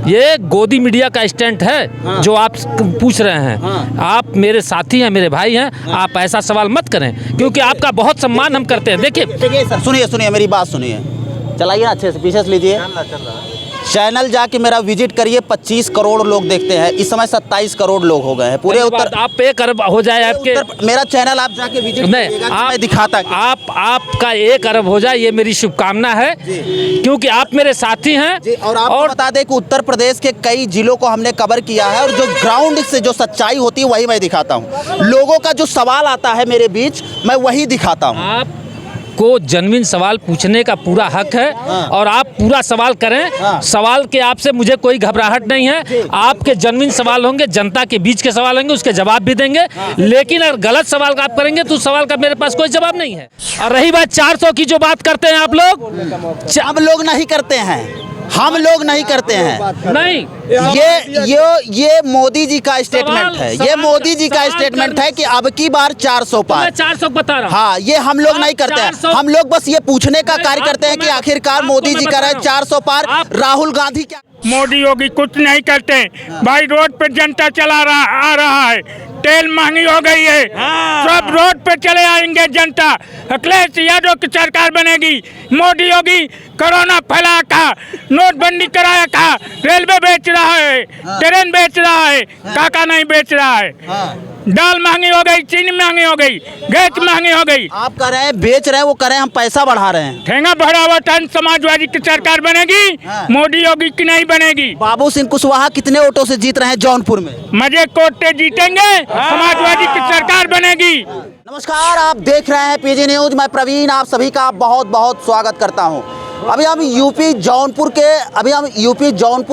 ये गोदी मीडिया का स्टंट है जो आप पूछ रहे हैं। आप मेरे साथी हैं, मेरे भाई हैं, आप ऐसा सवाल मत करें क्योंकि आपका बहुत सम्मान हम करते हैं। देखिए सुनिए मेरी बात सुनिए, चलाइए ना अच्छे से, पीछे से लीजिए। चैनल जाके मेरा विजिट करिए, 25 करोड़ लोग देखते हैं। इस समय 27 करोड़ लोग हो गए हैं पूरे उत्तर। आप 1 अरब हो जाए आपके, मेरा चैनल आप जाके विजिट करिएगा, मैं दिखाता। आपका 1 अरब हो जाए, ये मेरी शुभकामना है क्योंकि आप मेरे साथी हैं। और आपको बता दें कि उत्तर प्रदेश के कई जिलों को हमने कवर किया है और जो ग्राउंड से जो सच्चाई होती है वही मैं दिखाता हूँ। लोगों का जो सवाल आता है मेरे बीच, मैं वही दिखाता हूँ। को जेन्युइन सवाल पूछने का पूरा हक है और आप पूरा सवाल करें। सवाल के आपसे मुझे कोई घबराहट नहीं है। आपके जेन्युइन सवाल होंगे, जनता के बीच के सवाल होंगे, उसके जवाब भी देंगे। लेकिन अगर गलत सवाल का आप करेंगे तो उस सवाल का मेरे पास कोई जवाब नहीं है। और रही बात 400 की जो बात करते हैं आप लोग, हम लोग नहीं करते हैं, हम लोग नहीं करते हैं। नहीं, ये मोदी जी का स्टेटमेंट है। ये मोदी जी का स्टेटमेंट है कि अब की बार 400 पार। 400 बता रहा हूँ। हाँ, ये हम लोग नहीं करते हैं। हम लोग बस ये पूछने का कार्य करते हैं कि आखिरकार मोदी जी कर रहे हैं 400 पार, राहुल गांधी क्या? मोदी योगी कुछ नहीं करते भाई। रोड पे जनता आ रहा है, तेल महंगी हो गई है, सब रोड पे चले आएंगे जनता। अखिलेश यादव की सरकार बनेगी। मोदी योगी कोरोना फैला का, नोटबंदी कराया का, रेलवे बेच रहा है, ट्रेन बेच रहा है, काका नहीं बेच रहा है। दाल महंगी हो गई, चीनी महंगी हो गई, गैस महंगी हो गई। आप कह रहे हैं बेच रहे हैं, वो कह रहे हैं हम पैसा बढ़ा रहे हैं। ठेंगा भरा हुआ टन समाजवादी की सरकार बनेगी, मोदी योगी की नहीं बनेगी। बाबू सिंह कुशवाहा कितने वोटों से जीत रहे हैं जौनपुर में? मजे कोटे जीतेंगे, समाजवादी की सरकार बनेगी। नमस्कार, आप देख रहे हैं पीजी न्यूज। मैं प्रवीण आप सभी का बहुत बहुत स्वागत करता हूं। अभी हम यूपी जौनपुर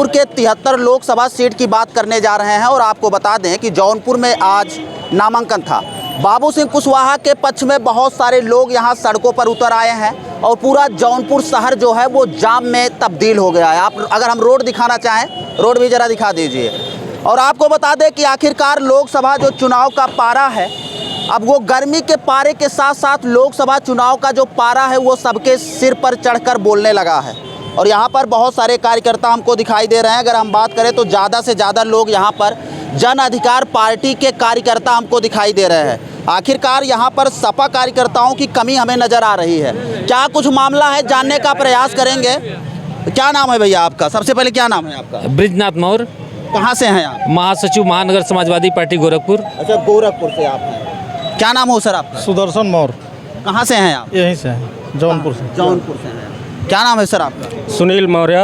के 73 लोकसभा सीट की बात करने जा रहे हैं और आपको बता दें कि जौनपुर में आज नामांकन था। बाबू सिंह कुशवाहा के पक्ष में बहुत सारे लोग यहां सड़कों पर उतर आए हैं और पूरा जौनपुर शहर जो है वो जाम में तब्दील हो गया है। आप अगर हम रोड दिखाना चाहें, रोड भी ज़रा दिखा दीजिए। और आपको बता दें कि आखिरकार लोकसभा जो चुनाव का पारा है, अब वो गर्मी के पारे के साथ साथ लोकसभा चुनाव का जो पारा है वो सबके सिर पर चढ़कर बोलने लगा है। और यहाँ पर बहुत सारे कार्यकर्ता हमको दिखाई दे रहे हैं। अगर हम बात करें तो ज़्यादा से ज़्यादा लोग यहाँ पर जन अधिकार पार्टी के कार्यकर्ता हमको दिखाई दे रहे हैं। आखिरकार यहाँ पर सपा कार्यकर्ताओं की कमी हमें नज़र आ रही है। क्या कुछ मामला है, जानने का प्रयास करेंगे। क्या नाम है भैया आपका? सबसे पहले क्या नाम है आपका? ब्रिजनाथ मौर्य। कहाँ से हैं आप? महासचिव महानगर समाजवादी पार्टी गोरखपुर। अच्छा, गोरखपुर से आप हैं। क्या नाम हो सर आपका? सुदर्शन मौर्य। कहाँ से हैं आप? यहीं से हैं, जौनपुर से। जौनपुर से हैं। क्या नाम है सर आपका? सुनील मौर्य,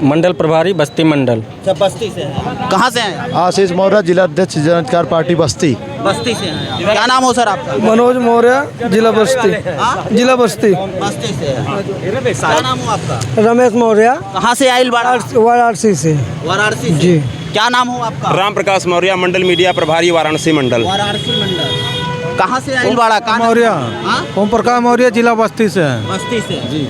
मंडल प्रभारी बस्ती मंडल। अच्छा, बस्ती से हैं। कहाँ से हैं? आशीष मौर्य, जिला अध्यक्ष जन अधिकार पार्टी बस्ती। बस्ती से हैं। क्या नाम हो सर आपका? मनोज मौर्य, जिला बस्ती। जिला बस्ती। बस्ती से हैं। क्या नाम हो आपका? रमेश मौर्य, कहाँ से आइल बाड़ा? वाराणसी से। वाराणसी जी। क्या नाम हो आपका? राम प्रकाश मौर्य, मंडल मीडिया प्रभारी, वाराणसी मंडल। वाराणसी मंडल। कहाँ से आइल बाड़ा? मौर्य, ओम प्रकाश मौर्य, जिला बस्ती से। बस्ती से। जी।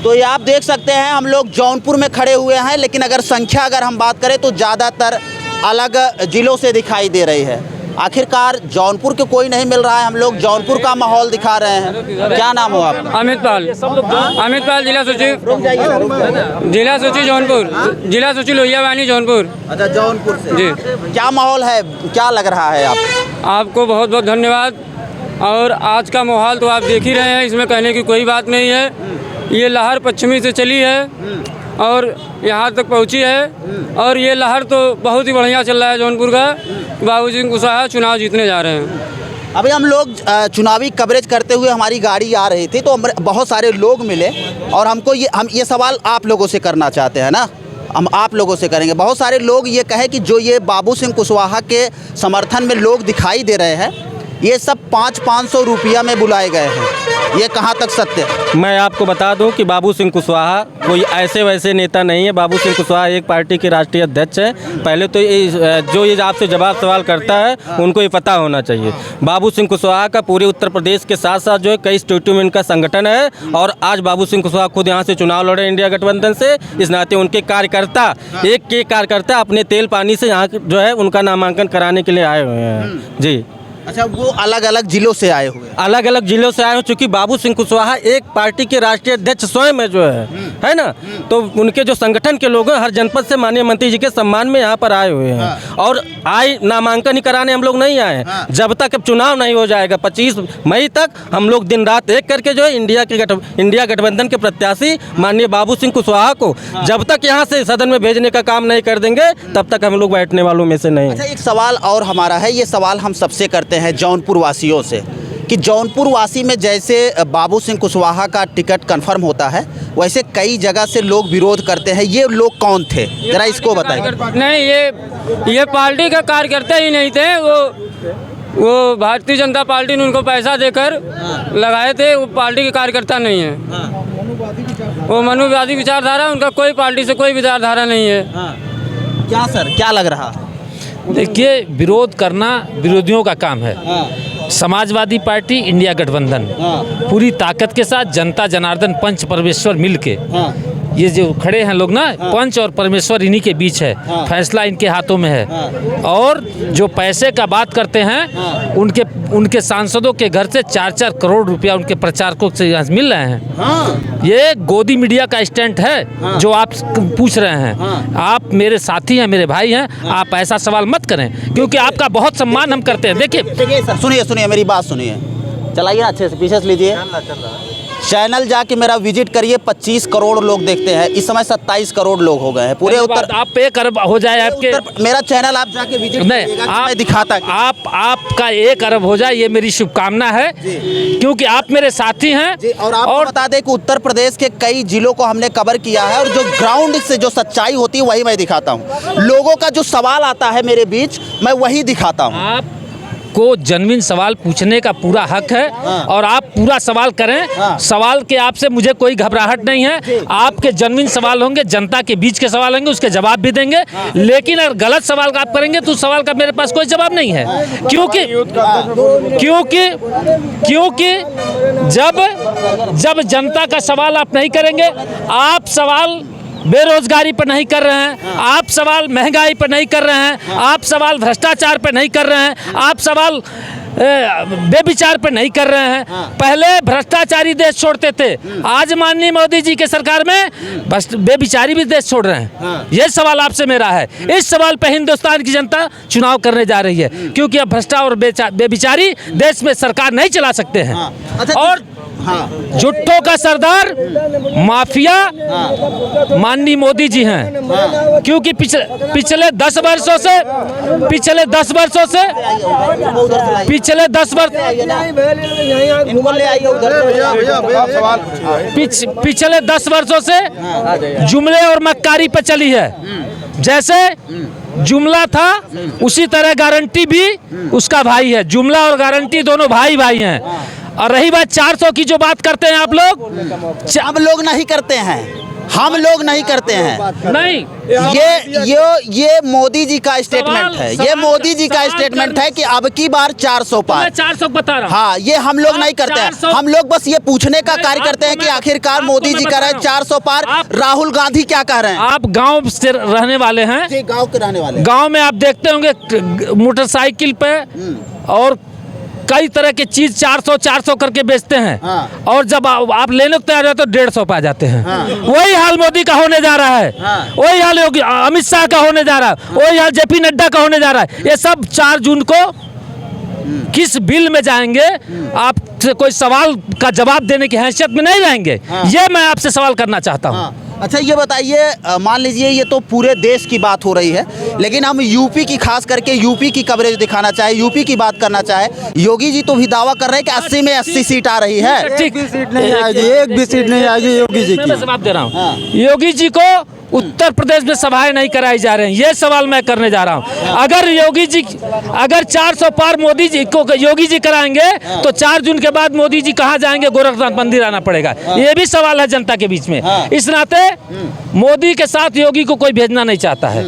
तो ये आप देख सकते हैं, हम लोग जौनपुर में खड़े हुए हैं, लेकिन अगर हम बात करें तो ज़्यादातर अलग जिलों से दिखाई दे रही है। आखिरकार जौनपुर के कोई नहीं मिल रहा है। हम लोग जौनपुर का माहौल दिखा रहे हैं। क्या नाम हो आपका? अमित पाल, जिला सचिव, जिला सचिव जौनपुर, जिला सचिव लोहियावानी जौनपुर। अच्छा, जौनपुर से। जी। क्या माहौल है, क्या लग रहा है आपको? बहुत बहुत धन्यवाद। और आज का माहौल तो आप देख ही रहे हैं, इसमें कहने की कोई बात नहीं है। ये लहर पश्चिमी से चली है और यहाँ तक पहुँची है और ये लहर तो बहुत ही बढ़िया चल रहा है जौनपुर का। बाबू सिंह कुशवाहा चुनाव जीतने जा रहे हैं। अभी हम लोग चुनावी कवरेज करते हुए हमारी गाड़ी आ रही थी तो बहुत सारे लोग मिले और हम ये सवाल आप लोगों से करना चाहते हैं ना, हम आप लोगों से करेंगे। बहुत सारे लोग ये कहे कि जो ये बाबू सिंह कुशवाहा के समर्थन में लोग दिखाई दे रहे हैं, ये सब 500-500 रुपया में बुलाए गए हैं। ये कहाँ तक सत्य है? मैं आपको बता दूं कि बाबू सिंह कुशवाहा कोई ऐसे वैसे नेता नहीं है। बाबू सिंह कुशवाहा एक पार्टी के राष्ट्रीय अध्यक्ष है। पहले तो ये आपसे जवाब सवाल करता है उनको ये पता होना चाहिए। बाबू सिंह कुशवाहा का पूरे उत्तर प्रदेश के साथ साथ जो है कई स्टेटों में इनका संगठन है और आज बाबू सिंह कुशवाहा खुद यहाँ से चुनाव लड़े इंडिया गठबंधन से। इस नाते उनके कार्यकर्ता एक कार्यकर्ता अपने तेल पानी से यहाँ जो है उनका नामांकन कराने के लिए आए हुए हैं। जी। अच्छा, वो अलग अलग जिलों से आए हुए हैं। अलग अलग जिलों से आए हो, चूंकि बाबू सिंह कुशवाहा एक पार्टी के राष्ट्रीय अध्यक्ष स्वयं है जो है ना, तो उनके जो संगठन के लोग हैं हर जनपद से माननीय मंत्री जी के सम्मान में यहाँ पर आए हुए हैं। और नामांकन ही कराने हम लोग नहीं आए हैं। जब तक अब चुनाव नहीं हो जाएगा 25 मई तक हम लोग दिन रात एक करके जो है इंडिया गठबंधन के प्रत्याशी माननीय बाबू सिंह कुशवाहा को जब तक यहाँ से सदन में भेजने का काम नहीं कर देंगे तब तक हम लोग बैठने वालों में से नहीं। अच्छा, एक सवाल और हमारा है, ये सवाल हम सबसे करते हैं जौनपुर वासियों से कि जौनपुर वासी में जैसे बाबू सिंह कुशवाहा का टिकट कंफर्म होता है वैसे कई जगह से लोग विरोध करते हैं। ये लोग कौन थे, जरा इसको बताइए। नहीं, ये पार्टी का कार्यकर्ता ही नहीं थे। वो भारतीय जनता पार्टी ने उनको पैसा देकर लगाए थे। वो पार्टी के कार्यकर्ता नहीं है। वो मनुवादी विचारधारा, उनका कोई पार्टी से कोई विचारधारा नहीं है। क्या सर, क्या लग रहा है? देखिए, विरोध करना विरोधियों का काम है। समाजवादी पार्टी, इंडिया गठबंधन पूरी ताकत के साथ जनता जनार्दन पंच परमेश्वर मिलके ये जो खड़े हैं लोग ना, पंच और परमेश्वर इन्हीं के बीच है। फैसला इनके हाथों में है। और जो पैसे का बात करते हैं उनके सांसदों के घर से 4-4 करोड़ रुपया उनके प्रचारकों से यहाँ मिल रहे हैं। ये गोदी मीडिया का स्टंट है जो आप पूछ रहे हैं। आप मेरे साथी हैं, मेरे भाई हैं, आप ऐसा सवाल मत करें क्योंकि आपका बहुत सम्मान हम करते हैं। देखिए सर, सुनिए मेरी बात सुनिए, चलाइए ना अच्छे से, पीछे से लीजिए। चैनल जाके मेरा विजिट करिए, 25 करोड़ लोग देखते हैं। इस समय 27 करोड़ लोग हो गए हैं पूरे उत्तर। आप 1 अरब हो जाए आपके, मेरा चैनल आप जाके विजिट करिएगा, मैं दिखाता। आपका 1 अरब हो जाए, ये मेरी शुभकामना है क्योंकि आप मेरे साथी हैं। और आपको बता दें कि उत्तर प्रदेश के कई जिलों को हमने कवर किया है और जो ग्राउंड से जो सच्चाई होती है वही मैं दिखाता हूँ। लोगों का जो सवाल आता है मेरे बीच, मैं वही दिखाता हूँ। को जेन्युइन सवाल पूछने का पूरा हक है और आप पूरा सवाल करें। सवाल के आपसे मुझे कोई घबराहट नहीं है। आपके जेन्युइन सवाल होंगे, जनता के बीच के सवाल होंगे, उसके जवाब भी देंगे। लेकिन अगर गलत सवाल का आप करेंगे तो उस सवाल का मेरे पास कोई जवाब नहीं है क्योंकि जब जनता का सवाल आप नहीं करेंगे, आप सवाल बेरोजगारी पर नहीं कर रहे हैं, आप सवाल महंगाई पर नहीं कर रहे हैं, आप सवाल भ्रष्टाचार पर नहीं कर रहे हैं, आप सवाल बेविचार पर नहीं कर रहे हैं। पहले भ्रष्टाचारी देश छोड़ते थे, आज माननीय मोदी जी के सरकार में बेविचारी भी देश छोड़ रहे हैं। ये सवाल आपसे मेरा है। इस सवाल पर हिंदुस्तान की जनता चुनाव करने जा रही है क्योंकि अब भ्रष्टा और बेविचारी देश में सरकार नहीं चला सकते हैं। और जुट्टों का सरदार माफिया माननीय मोदी जी हैं क्योंकि पिछले 10 वर्षों से पिछले 10 वर्षों से जुमले और मक्कारी पर चली है। जैसे जुमला था उसी तरह गारंटी भी उसका भाई है। जुमला और गारंटी दोनों भाई हैं। और रही बात 400 की जो बात करते हैं आप लोग, हम लोग नहीं करते हैं, हम लोग नहीं करते हैं। नहीं, ये मोदी जी का स्टेटमेंट है। ये मोदी जी का स्टेटमेंट है कि अब की बार 400 पार। 400 बता रहा हूं। हाँ, ये हम लोग नहीं करते हैं। हम लोग बस ये पूछने का कार्य करते हैं कि आखिरकार मोदी जी कह रहे हैं 400 पार, राहुल गांधी क्या कह रहे हैं? आप गांव से रहने वाले हैं, गांव के रहने वाले। गांव में आप देखते होंगे मोटरसाइकिल पे और कई तरह की चीज 400 करके बेचते हैं। और जब आप लेने को तैयार हो तो 150 पे आ जाते हैं। वही हाल मोदी का होने जा रहा है। वही हाल योगी अमित शाह का होने जा रहा है। वही हाल जेपी नड्डा का होने जा रहा है। ये सब 4 जून को किस बिल में जाएंगे, आपसे कोई सवाल का जवाब देने की हैसियत में नहीं रहेंगे। ये मैं आपसे सवाल करना चाहता हूँ। अच्छा, ये बताइए, मान लीजिए ये तो पूरे देश की बात हो रही है, लेकिन हम यूपी की, खास करके यूपी की कवरेज दिखाना चाहे, यूपी की बात करना चाहे। योगी जी तो भी दावा कर रहे हैं कि 80 में 80 सीट आ रही है। एक भी सीट नहीं आएगी योगी जी की। मैं जवाब दे रहा हूँ। योगी जी को उत्तर प्रदेश में सभाएं नहीं कराई जा रही हैं। ये सवाल मैं करने जा रहा हूँ। अगर 400 पार मोदी जी को योगी जी कराएंगे तो 4 जून के बाद मोदी जी कहाँ जाएंगे? गोरखनाथ मंदिर आना पड़ेगा। ये भी सवाल है जनता के बीच में। इस नाते मोदी के साथ योगी को कोई भेजना नहीं चाहता है।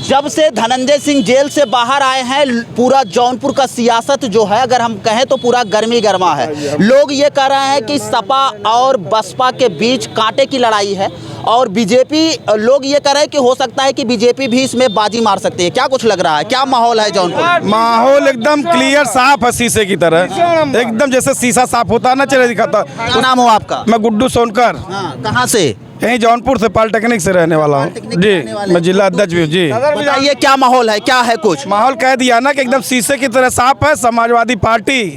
जब से धनंजय सिंह जेल से बाहर आए हैं, पूरा जौनपुर का सियासत जो है, अगर हम कहें तो पूरा गर्मी गर्मा है। लोग ये कह रहे हैं कि सपा और बसपा के बीच कांटे की लड़ाई है, और बीजेपी, लोग ये कह रहे हैं कि हो सकता है कि बीजेपी भी इसमें बाजी मार सकती है। क्या कुछ लग रहा है, क्या माहौल है जौनपुर? माहौल एकदम क्लियर साफ है, शीशे की तरह, एकदम जैसे शीशा साफ होता ना चले दिखाता। क्या नाम हो आपका? मैं गुड्डू सोनकर, कहाँ से? यहीं जौनपुर से, पॉलिटेक्निक से रहने वाला हूँ जी। मैं जिला अध्यक्ष भी हूँ जी। बताइए क्या माहौल है, क्या है कुछ? माहौल कह दिया ना कि एकदम शीशे की तरह साफ है। समाजवादी पार्टी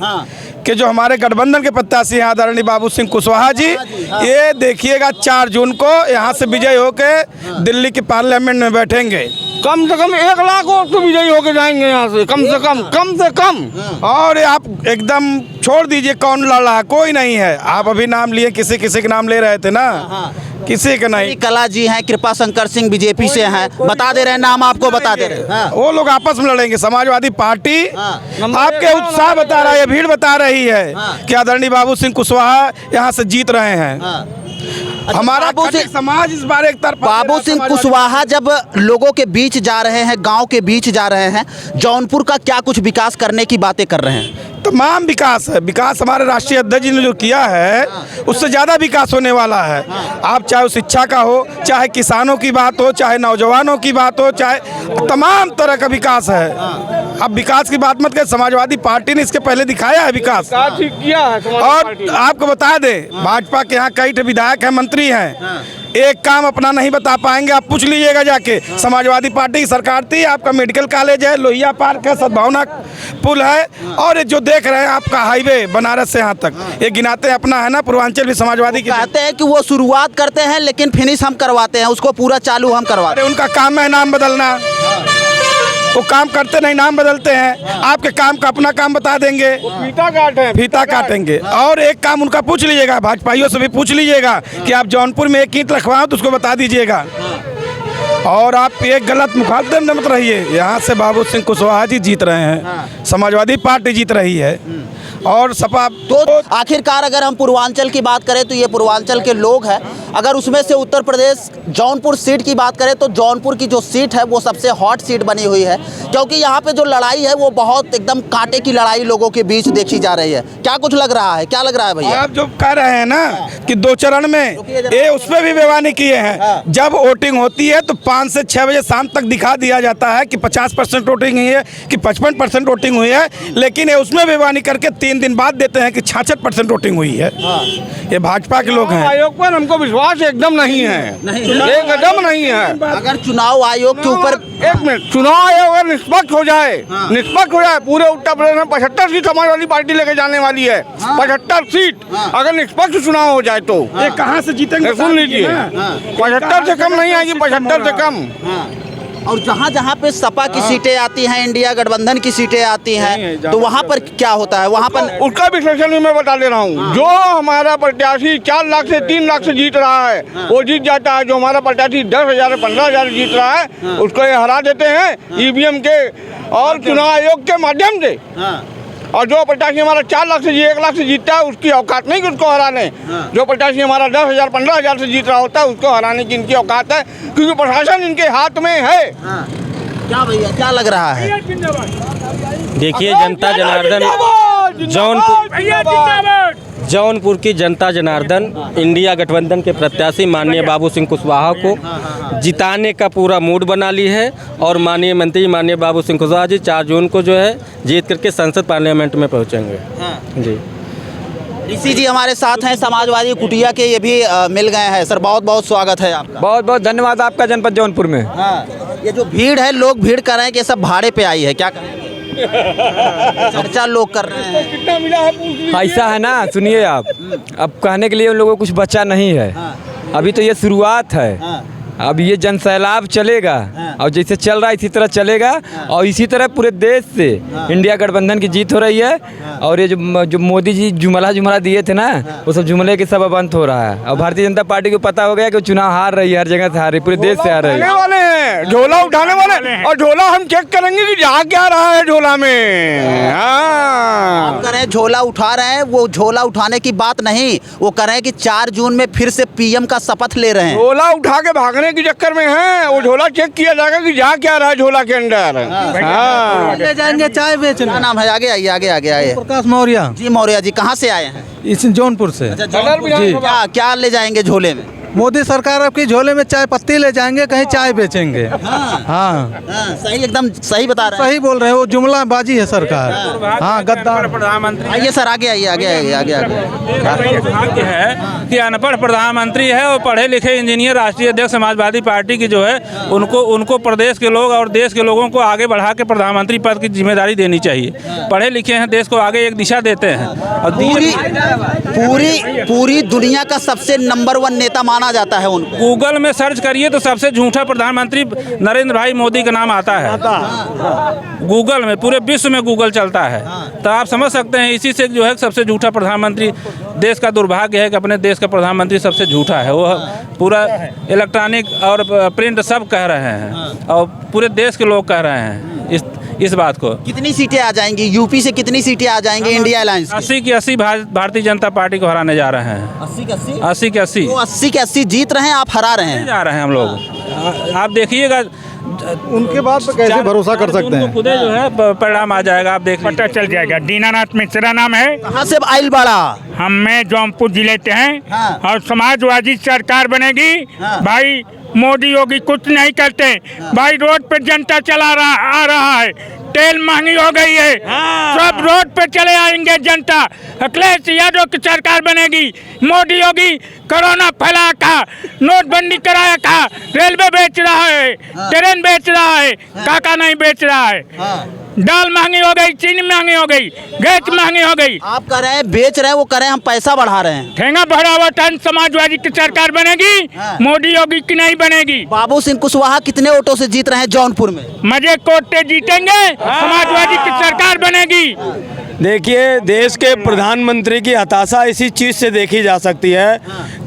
के जो हमारे गठबंधन के प्रत्याशी हैं आदरणीय बाबू सिंह कुशवाहा जी, ये देखिएगा 4 जून को यहाँ से विजय होके दिल्ली के पार्लियामेंट में बैठेंगे। कम से कम 1 लाख और तो विजयी होके जाएंगे यहाँ से, कम से कम। और आप एकदम छोड़ दीजिए कौन लड़ रहा है, कोई नहीं है। आप अभी नाम लिए, किसी के नाम ले रहे थे ना, किसी का नहीं। कला जी हैं, कृपा शंकर सिंह बीजेपी से हैं, बता दे रहे हैं नाम, आपको बता दे रहे हैं। वो लोग आपस में लड़ेंगे। समाजवादी पार्टी आपके उत्साह बता रहा है, भीड़ बता रही है कि आदरणीय बाबू सिंह कुशवाहा यहाँ से जीत रहे हैं। हमारा समाज इस बार एक तरफ। बाबू सिंह कुशवाहा जब लोगों के बीच जा रहे हैं, गांव के बीच जा रहे हैं, जौनपुर का क्या कुछ विकास करने की बातें कर रहे हैं? तमाम विकास है। विकास हमारे राष्ट्रीय अध्यक्ष जी ने जो किया है उससे ज़्यादा विकास होने वाला है। आप चाहे शिक्षा का हो, चाहे किसानों की बात हो, चाहे नौजवानों की बात हो, चाहे तमाम तरह का विकास है। अब विकास की बात मत करें, समाजवादी पार्टी ने इसके पहले दिखाया है विकास किया है। और आपको बता दें, भाजपा के यहाँ कई विधायक हैं, मंत्री हैं, एक काम अपना नहीं बता पाएंगे। आप पूछ लीजिएगा जाके। समाजवादी पार्टी की सरकार थी, आपका मेडिकल कॉलेज है, लोहिया पार्क है, सद्भावना पुल है, और ये जो देख रहे हैं आपका हाईवे बनारस से यहाँ तक, ये गिनाते हैं अपना है ना। पूर्वांचल भी समाजवादी कहते हैं कि वो शुरुआत करते हैं लेकिन फिनिश हम करवाते हैं, उसको पूरा चालू हम करवाते हैं। उनका काम है नाम बदलना, वो काम करते नहीं, नाम बदलते हैं। आपके काम का अपना काम बता देंगे, फीता काटेंगे। और एक काम उनका पूछ लीजिएगा, भाजपाइयों से भी पूछ लीजिएगा कि आप जौनपुर में एक ईंट रखवाओ तो उसको बता दीजिएगा। और आप एक गलत मुखातिब मत रहिए। यहाँ से बाबू सिंह कुशवाहा जी जीत रहे हैं, समाजवादी पार्टी जीत रही है, और सपा। तो आखिरकार अगर हम पूर्वांचल की बात करें तो ये पूर्वांचल के लोग हैं। अगर उसमें से उत्तर प्रदेश जौनपुर सीट की बात करें तो जौनपुर की जो सीट है वो सबसे हॉट सीट बनी हुई है, क्योंकि यहाँ पे जो लड़ाई है वो बहुत एकदम कांटे की लड़ाई लोगों के बीच देखी जा रही है। क्या कुछ लग रहा है, क्या लग रहा है भैया? आप जो कह रहे हैं ना कि 2 चरण में, ये उस पर भी बेईमानी किए हैं। जब वोटिंग होती है तो 5 से 6 बजे शाम तक दिखा दिया जाता है कि 50% वोटिंग हुई है, कि 55% वोटिंग हुई है, लेकिन ये उसमें बेईमानी करके 3 दिन बाद देते हैं कि 66% वोटिंग हुई है। ये भाजपा के लोग हैं। आयोग पर हमको विश्वास एकदम नहीं है, एकदम नहीं है। अगर चुनाव आयोग के ऊपर, एक मिनट, चुनाव आयोग अगर निष्पक्ष हो जाए, पूरे उत्तर प्रदेश में 75 सीट समाजवादी पार्टी लेके जाने वाली है। 75 सीट अगर निष्पक्ष चुनाव हो जाए तो ये कहाँ से जीतेंगे? सुन लीजिए, 75 से कम नहीं आएगी, 75 से कम। और जहाँ जहाँ पे सपा की सीटें आती हैं, इंडिया गठबंधन की सीटें आती हैं, तो वहाँ पर क्या होता है? वहाँ पर उसका विश्लेषण भी मैं बता दे रहा हूँ। जो हमारा प्रत्याशी 4 लाख से 3 लाख से जीत रहा है वो जीत जाता है। जो हमारा प्रत्याशी 10,000 15,000 जीत रहा है उसको ये हरा देते हैं ईवीएम के और चुनाव आयोग के माध्यम से। और जो प्रत्याशी हमारा 4 लाख से 1 लाख से जीतता है उसकी औकात नहीं कि उसको हराने। जो प्रत्याशी हमारा 10,000 15,000 से जीत रहा होता है उसको हराने की इनकी औकात है, क्योंकि प्रशासन इनके हाथ में है। क्या भैया, क्या लग रहा है? देखिए, जनता जनार्दन जौनपुर की जनता जनार्दन इंडिया गठबंधन के प्रत्याशी माननीय बाबू सिंह कुशवाहा को जिताने का पूरा मूड बना ली है, और माननीय मंत्री माननीय बाबू सिंह कुशवाहा जी 4 जून को जो है जीत करके संसद पार्लियामेंट में पहुंचेंगे। जी, ऋषि जी हमारे साथ हैं, समाजवादी कुटिया के, ये भी मिल गए हैं। सर बहुत बहुत स्वागत है आपका। बहुत बहुत धन्यवाद आपका जनपद जौनपुर में। ये जो भीड़ है, लोग भीड़ कर रहे हैं कि सब भाड़े पे आई है, क्या करेंगे? चर्चा लोग कर रहे हैं। ऐसा है ना, सुनिए आप, अब कहने के लिए उन लोगों को कुछ बचा नहीं है। अभी तो ये शुरुआत है। अब ये जन सैलाब चलेगा और जैसे चल रहा है इसी तरह चलेगा, और इसी तरह पूरे देश से इंडिया गठबंधन की जीत हो रही है। और ये जो मोदी जी जुमला दिए थे ना, वो सब जुमले के सब अंत हो रहा है। और भारतीय जनता पार्टी को पता हो गया कि चुनाव हार रही है, हर जगह से हार रही, पूरे देश से हार रही है। वाले हैं झोला उठाने वाले, और झोला हम चेक करेंगे कि जा क्या रहा है झोला में। आप कह रहे हैं झोला उठा रहे हैं, वो झोला उठाने की बात नहीं, वो कह रहे हैं कि 4 जून में फिर से पीएम का शपथ ले रहे हैं। झोला उठा के भागने लेने के चक्कर में हैं। वो झोला चेक किया जाएगा कि जा क्या रहा है झोला के अंदर। हाँ, ले जाएंगे चाय बेचने। क्या नाम है? आगे आइए, आगे आगे आइए। प्रकाश मौर्य जी मौर्य जी, कहाँ से आए हैं? इस जौनपुर से। जी, क्या क्या ले जाएंगे झोले में? मोदी सरकार आपकी झोले में चाय पत्ती ले जाएंगे, कहीं चाय बेचेंगे। हाँ, हाँ, सही, एकदम सही बता रहे हैं। सही बोल रहे हैं, वो जुमला बाजी है सरकार। हाँ, गद्दार प्रधानमंत्री आइए सर, आगे आइए, आगे आइए, आगे आगे। भाग्य है कि अनपढ़ प्रधानमंत्री है और पढ़े लिखे इंजीनियर राष्ट्रीय अध्यक्ष समाजवादी पार्टी की जो है उनको प्रदेश के लोग और देश के लोगों को आगे बढ़ा के प्रधानमंत्री पद की जिम्मेदारी देनी चाहिए। पढ़े लिखे हैं, देश को आगे एक दिशा देते हैं और पूरी दुनिया का सबसे नंबर 1 नेता माना जाता है उनको। गूगल में सर्च करिए तो सबसे झूठा प्रधानमंत्री नरेंद्र भाई मोदी का नाम आता है। गूगल में, पूरे विश्व में गूगल चलता है। तो आप समझ सकते हैं इसी से जो है सबसे झूठा प्रधानमंत्री। देश का दुर्भाग्य है कि अपने देश का प्रधानमंत्री सबसे झूठा है। वो पूरा इलेक्ट्रॉनिक और प्रिंट सब कह रहे हैं और पूरे देश के लोग कह रहे हैं इस बात को। कितनी सीटें आ जाएंगी यूपी से? कितनी सीटें आ जाएंगी इंडिया अलायंस? 80 की 80 भारतीय जनता पार्टी को हराने जा रहे हैं। 80 की 80? 80 की 80। तो 80 के 80 जीत रहे हैं, आप हरा रहे हैं। जा रहे हैं हम लोग। आप देखिएगा, उनके बाद तो कैसे भरोसा कर सकते हैं? खुदे जो है परिणाम आ जाएगा, आप देख पता चल जाएगा। दीनानाथ मिश्रा नाम है। कहाँ से आइल बाड़ा? हम जौनपुर जिले से हैं। हाँ। और समाजवादी सरकार बनेगी। हाँ। भाई मोदी योगी कुछ नहीं करते। भाई रोड पे जनता आ रहा है। तेल महंगी हो गई है। सब रोड पे चले आएंगे जनता। अखिलेश यादव की सरकार बनेगी। मोदी योगी कोरोना फैला का, नोटबंदी कराया का, रेलवे बेच रहा है, ट्रेन बेच रहा है, काका नहीं बेच रहा है। दाल महंगी हो गई, चीनी महंगी हो गई, गैस महंगी हो गई। आप कह रहे हैं बेच रहे हैं, वो कह रहे हैं हम पैसा बढ़ा रहे हैं। ठेंगा बढ़ावा टन समाजवादी की सरकार बनेगी। मोदी योगी की नहीं बनेगी। बाबू सिंह कुशवाहा कितने वोटों से जीत रहे हैं जौनपुर में? मजे कोटे जीतेंगे। समाजवादी की सरकार बनेगी। देखिए, देश के प्रधानमंत्री की हताशा इसी चीज़ से देखी जा सकती है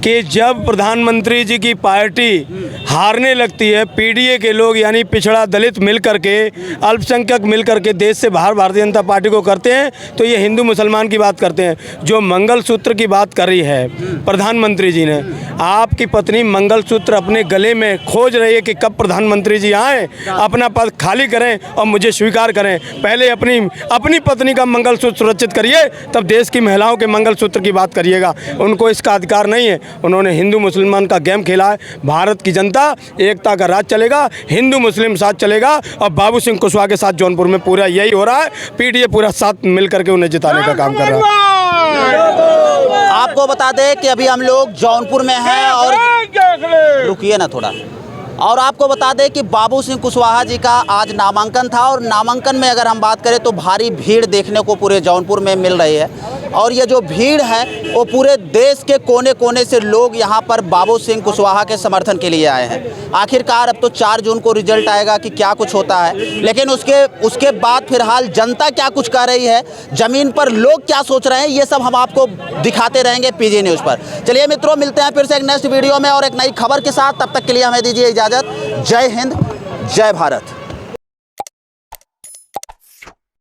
कि जब प्रधानमंत्री जी की पार्टी हारने लगती है, पीडीए के लोग यानी पिछड़ा दलित मिल करके, अल्पसंख्यक मिल करके देश से बाहर भारतीय जनता पार्टी को करते हैं, तो ये हिंदू मुसलमान की बात करते हैं। जो मंगलसूत्र की बात करी है प्रधानमंत्री जी ने, आपकी पत्नी मंगलसूत्र अपने गले में खोज रही है कि कब प्रधानमंत्री जी आएँ, अपना पद खाली करें और मुझे स्वीकार करें। पहले अपनी पत्नी का मंगलसूत्र सुरक्षित करिए, तब देश की महिलाओं के मंगलसूत्र की बात करिएगा। उनको इसका अधिकार नहीं है। उन्होंने हिंदू मुसलमान का गेम खेला है। भारत की जनता एकता का राज चलेगा, हिंदू मुस्लिम साथ चलेगा और बाबू सिंह कुशवाहा के साथ जौनपुर में पूरा यही हो रहा है। पीडीए पूरा साथ मिल करके उन्हें जिताने का काम कर रहा है। आपको बता दें कि अभी हम लोग जौनपुर में हैं और रुकिए ना थोड़ा, और आपको बता दें कि बाबू सिंह कुशवाहा जी का आज नामांकन था और नामांकन में अगर हम बात करें तो भारी भीड़ देखने को पूरे जौनपुर में मिल रही है। और ये जो भीड़ है वो पूरे देश के कोने कोने से लोग यहाँ पर बाबू सिंह कुशवाहा के समर्थन के लिए आए हैं। आखिरकार अब तो 4 जून को रिजल्ट आएगा कि क्या कुछ होता है, लेकिन उसके बाद फिलहाल जनता क्या कुछ कर रही है, ज़मीन पर लोग क्या सोच रहे हैं, ये सब हम आपको दिखाते रहेंगे पीजी न्यूज़ पर। चलिए मित्रों, मिलते हैं फिर से एक नेक्स्ट वीडियो में और एक नई खबर के साथ। तब तक के लिए हमें दीजिए इजाज़त। जय हिंद, जय भारत।